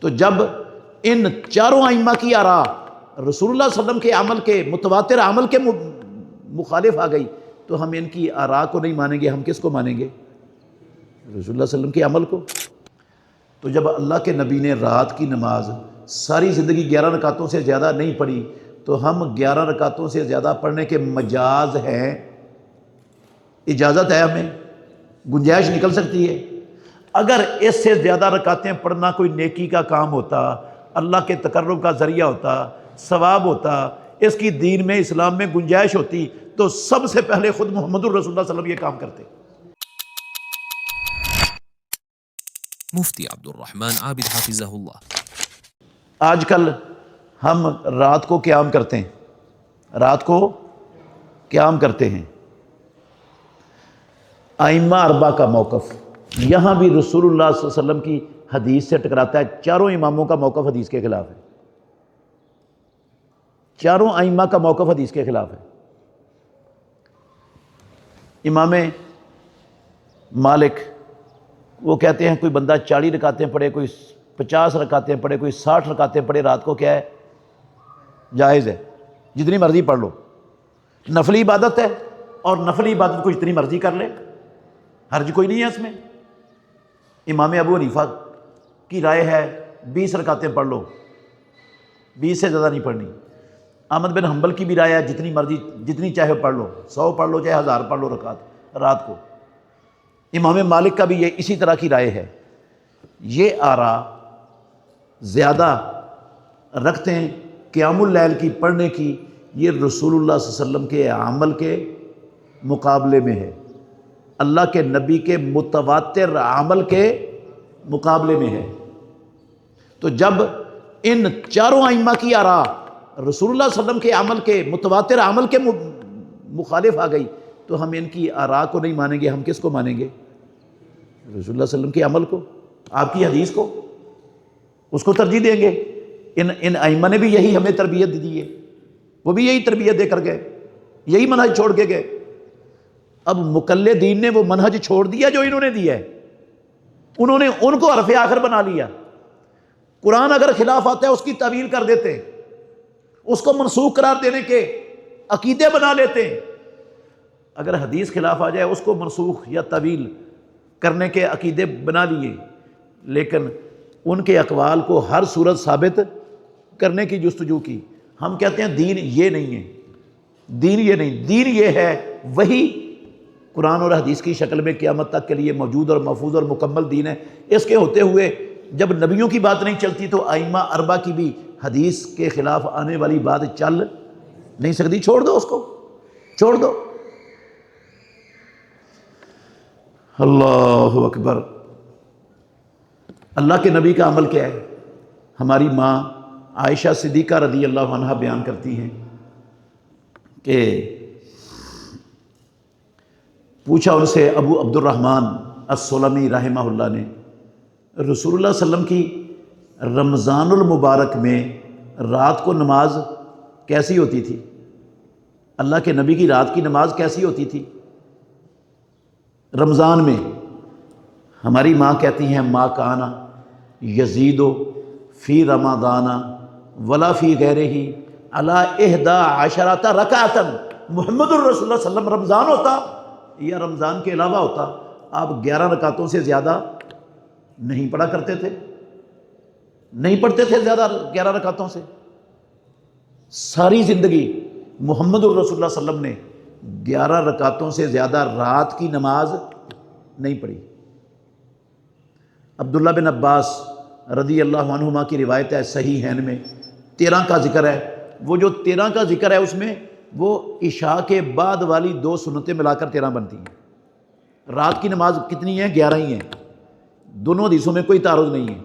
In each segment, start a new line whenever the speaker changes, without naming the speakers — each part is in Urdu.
تو جب ان چاروں ائمہ کی آراء رسول اللہ صلی اللہ علیہ وسلم کے عمل کے متواتر عمل کے مخالف آ گئی تو ہم ان کی آراء کو نہیں مانیں گے، ہم کس کو مانیں گے؟ رسول اللہ صلی اللہ علیہ وسلم کے عمل کو۔ تو جب اللہ کے نبی نے رات کی نماز ساری زندگی 11 رکعتوں سے زیادہ نہیں پڑھی تو ہم 11 رکعتوں سے زیادہ پڑھنے کے مجاز ہیں، اجازت ہے، ہمیں گنجائش نکل سکتی ہے۔ اگر اس سے زیادہ رکعتیں پڑھنا کوئی نیکی کا کام ہوتا، اللہ کے تقرب کا ذریعہ ہوتا، ثواب ہوتا، اس کی دین میں اسلام میں گنجائش ہوتی تو سب سے پہلے خود محمد الرسول اللہ صلی اللہ علیہ وسلم یہ کام کرتے۔
مفتی عبد الرحمن عابد حافظہ اللہ۔
آج کل ہم رات کو قیام کرتے ہیں، رات کو قیام کرتے ہیں۔ ائمہ اربعہ کا موقف یہاں بھی رسول اللہ صلی اللہ علیہ وسلم کی حدیث سے ٹکراتا ہے۔ چاروں اماموں کا موقف حدیث کے خلاف ہے، چاروں ائمہ کا موقف حدیث کے خلاف ہے۔ امام مالک وہ کہتے ہیں کوئی بندہ 40 رکعتیں پڑھے، کوئی 50 رکعتیں پڑھے، کوئی 60 رکعتیں پڑھے، رات کو کیا ہے؟ جائز ہے، جتنی مرضی پڑھ لو، نفلی عبادت ہے، اور نفلی عبادت کو جتنی مرضی کر لے، حرج کوئی نہیں ہے اس میں۔ امام ابو حنیفہ کی رائے ہے 20 رکعتیں پڑھ لو، 20 سے زیادہ نہیں پڑھنی۔ احمد بن حنبل کی بھی رائے ہے جتنی مرضی، جتنی چاہے پڑھ لو، 100 پڑھ لو چاہے 1000 پڑھ لو رکعت رات کو۔ امام مالک کا بھی یہ اسی طرح کی رائے ہے۔ یہ آراء زیادہ رکھتے ہیں قیام اللیل کی پڑھنے کی، یہ رسول اللہ صلی اللہ علیہ وسلم کے عمل کے مقابلے میں ہے، اللہ کے نبی کے متواتر عمل کے مقابلے میں ہے۔ تو جب ان چاروں ائمہ کی آراء رسول اللہ صلی اللہ علیہ وسلم کے عمل کے متواتر عمل کے مخالف آ گئی تو ہم ان کی آراء کو نہیں مانیں گے، ہم کس کو مانیں گے؟ رسول اللہ صلی اللہ علیہ وسلم کے عمل کو، آپ کی حدیث کو، اس کو ترجیح دیں گے۔ ان ائمہ نے بھی یہی ہمیں تربیت دی ہے، وہ بھی یہی تربیت دے کر گئے، یہی منہج چھوڑ کے گئے۔ اب مقلدین نے وہ منہج چھوڑ دیا جو انہوں نے دیا ہے، انہوں نے ان کو حرف آخر بنا لیا۔ قرآن اگر خلاف آتا ہے اس کی تعویل کر دیتے ہیں، اس کو منسوخ قرار دینے کے عقیدے بنا لیتے ہیں۔ اگر حدیث خلاف آ جائے اس کو منسوخ یا تعویل کرنے کے عقیدے بنا لیے، لیکن ان کے اقوال کو ہر صورت ثابت کرنے کی جستجو کی۔ ہم کہتے ہیں دین یہ نہیں ہے، دین یہ نہیں، دین یہ ہے وہی قرآن اور حدیث کی شکل میں قیامت تک کے لیے موجود اور محفوظ اور مکمل دین ہے۔ اس کے ہوتے ہوئے جب نبیوں کی بات نہیں چلتی تو ائمہ اربعہ کی بھی حدیث کے خلاف آنے والی بات چل نہیں سکتی، چھوڑ دو اس کو، چھوڑ دو۔ اللہ اکبر۔ اللہ کے نبی کا عمل کیا ہے؟ ہماری ماں عائشہ صدیقہ رضی اللہ عنہا بیان کرتی ہیں کہ پوچھا ان سے ابو عبد الرحمن السلمی رحمہ اللہ نے، رسول اللہ صلی اللہ علیہ وسلم کی رمضان المبارک میں رات کو نماز کیسی ہوتی تھی؟ اللہ کے نبی کی رات کی نماز کیسی ہوتی تھی رمضان میں؟ ہماری ماں کہتی ہیں ما کانا یزید فی رمضان ولا فی غیرہ علی 11 رکعۃ۔ محمد الرسول اللہ صلی اللہ علیہ وسلم رمضان ہوتا یا رمضان کے علاوہ ہوتا، آپ 11 رکعتوں سے زیادہ نہیں پڑھا کرتے تھے، نہیں پڑھتے تھے زیادہ 11 رکعتوں سے۔ ساری زندگی محمد الرسول اللہ صلی اللہ علیہ وسلم نے 11 رکعتوں سے زیادہ رات کی نماز نہیں پڑھی۔ عبداللہ بن عباس رضی اللہ عنہما کی روایت ہے صحیحین میں 13 کا ذکر ہے۔ وہ جو 13 کا ذکر ہے اس میں وہ عشاء کے بعد والی 2 سنتیں ملا کر 13 بنتی ہیں۔ رات کی نماز کتنی ہیں؟ 11 ہی ہیں، دونوں حدیثوں میں کوئی تعارض نہیں ہے۔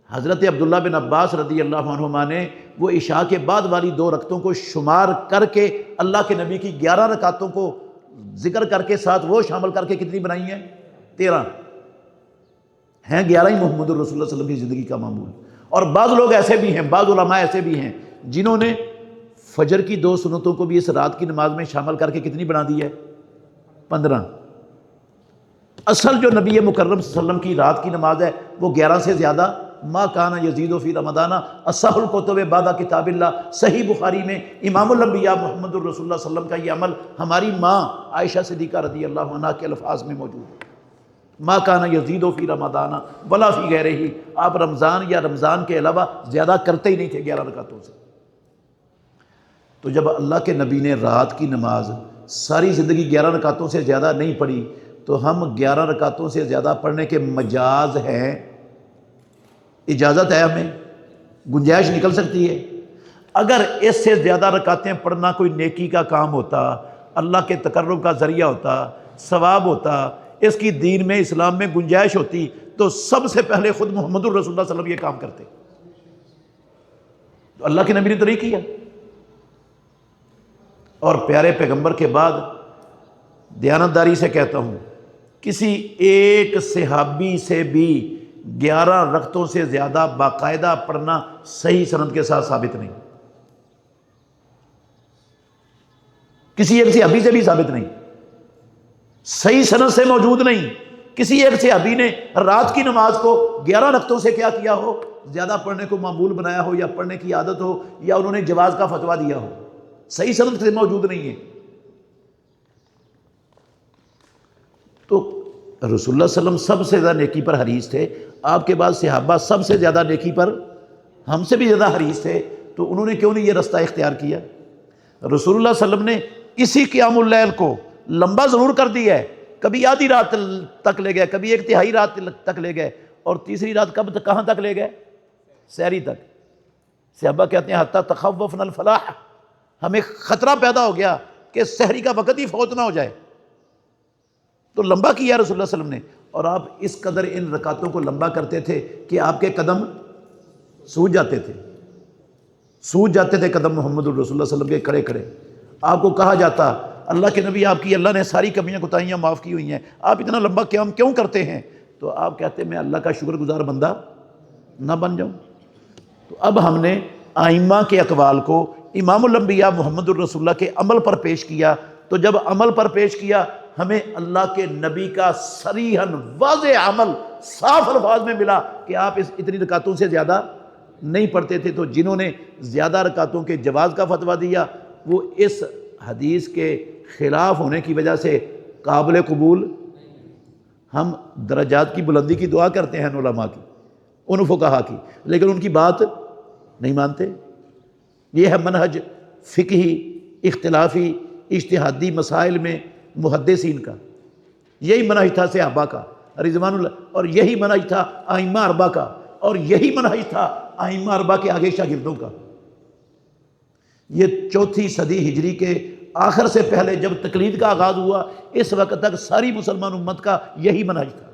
حضرت عبداللہ بن عباس رضی اللہ عنہما نے وہ عشاء کے بعد والی 2 رکعتوں کو شمار کر کے اللہ کے نبی کی 11 رکعتوں کو ذکر کر کے ساتھ وہ شامل کر کے کتنی بنائی ہیں؟ 13 ہیں، 11 ہی محمد الرسول اللہ صلی اللہ علیہ وسلم کی زندگی کا معمول۔ اور بعض لوگ ایسے بھی ہیں، بعض علماء ایسے بھی ہیں جنہوں نے فجر کی 2 سنتوں کو بھی اس رات کی نماز میں شامل کر کے کتنی بنا دی ہے؟ 15۔ اصل جو نبی مکرم صلی اللہ علیہ وسلم کی رات کی نماز ہے وہ 11 سے زیادہ ما کان یزید فی رمضان اصح الکتب بعد کتاب اللہ۔ صحیح بخاری میں امام الانبیاء محمد الرسول اللہ صلی اللہ علیہ وسلم کا یہ عمل ہماری ماں عائشہ صدیقہ رضی اللہ عنہا کے الفاظ میں موجود ہے، ما کان یزید فی رمضان ولا فی غیرہ، آپ رمضان یا رمضان کے علاوہ زیادہ کرتے ہی نہیں تھے 11 رکعتوں سے۔ تو جب اللہ کے نبی نے رات کی نماز ساری زندگی 11 رکعتوں سے زیادہ نہیں پڑھی، تو ہم 11 رکعتوں سے زیادہ پڑھنے کے مجاز ہیں، اجازت ہے، ہمیں گنجائش نکل سکتی ہے۔ اگر اس سے زیادہ رکعتیں پڑھنا کوئی نیکی کا کام ہوتا، اللہ کے تقرب کا ذریعہ ہوتا، ثواب ہوتا، اس کی دین میں اسلام میں گنجائش ہوتی، تو سب سے پہلے خود محمد الرسول اللہ صلی اللہ علیہ وسلم یہ کام کرتے۔ تو اللہ کے نبی نے تو نہیں کیا، اور پیارے پیغمبر کے بعد دیانتداری سے کہتا ہوں، کسی ایک صحابی سے بھی 11 رکعتوں سے زیادہ باقاعدہ پڑھنا صحیح سند کے ساتھ ثابت نہیں، کسی ایک صحابی سے بھی ثابت نہیں، صحیح سند سے موجود نہیں۔ کسی ایک صحابی نے رات کی نماز کو 11 رکعتوں سے کیا کیا ہو، زیادہ پڑھنے کو معمول بنایا ہو، یا پڑھنے کی عادت ہو، یا انہوں نے جواز کا فتویٰ دیا ہو، صحیح سند سے موجود نہیں ہے۔ تو رسول اللہ صلی اللہ علیہ وسلم سب سے زیادہ نیکی پر حریص تھے، آپ کے بعد صحابہ سب سے زیادہ نیکی پر ہم سے بھی زیادہ حریص تھے، تو انہوں نے کیوں نہیں یہ رستہ اختیار کیا؟ رسول اللہ صلی اللہ علیہ وسلم نے اسی قیام اللیل کو لمبا ضرور کر دیا ہے، کبھی آدھی رات تک لے گئے، کبھی 1/3 رات تک لے گئے، اور تیسری رات کہاں تک لے گئے؟ سحری تک۔ صحابہ کہتے ہیں حتی تخوفنا الفلاح، ہمیں خطرہ پیدا ہو گیا کہ سحری کا وقت ہی فوت نہ ہو جائے، تو لمبا کیا رسول اللہ صلی اللہ علیہ وسلم نے۔ اور آپ اس قدر ان رکعتوں کو لمبا کرتے تھے کہ آپ کے قدم سوج جاتے تھے قدم محمد الرسول اللہ صلی اللہ علیہ وسلم کے کھڑے کھڑے۔ آپ کو کہا جاتا اللہ کے نبی آپ کی اللہ نے ساری کمیاں کوتاہیاں معاف کی ہوئی ہیں، آپ اتنا لمبا قیام کیوں کرتے ہیں؟ تو آپ کہتے میں اللہ کا شکر گزار بندہ نہ بن جاؤں؟ تو اب ہم نے ائمہ کے اقوال کو امام الانبیاء محمد الرسول اللہ کے عمل پر پیش کیا، تو جب عمل پر پیش کیا ہمیں اللہ کے نبی کا صریحاً واضح عمل صاف الفاظ میں ملا کہ آپ اتنی رکعتوں سے زیادہ نہیں پڑھتے تھے۔ تو جنہوں نے زیادہ رکعتوں کے جواز کا فتویٰ دیا وہ اس حدیث کے خلاف ہونے کی وجہ سے قابل قبول۔ ہم درجات کی بلندی کی دعا کرتے ہیں علماء کی، ان فقہا کی، لیکن ان کی بات نہیں مانتے۔ یہ ہے منہج فقہی اختلافی اجتہادی مسائل میں محدثین کا، یہی منہج تھا صحابہ کا رضوان اللہ، اور یہی منہج تھا ائمہ اربعہ کا، اور یہی منہج تھا ائمہ اربعہ کے آگے شاگردوں کا۔ یہ 4 صدی ہجری کے آخر سے پہلے جب تقلید کا آغاز ہوا، اس وقت تک ساری مسلمان امت کا یہی منہج تھا۔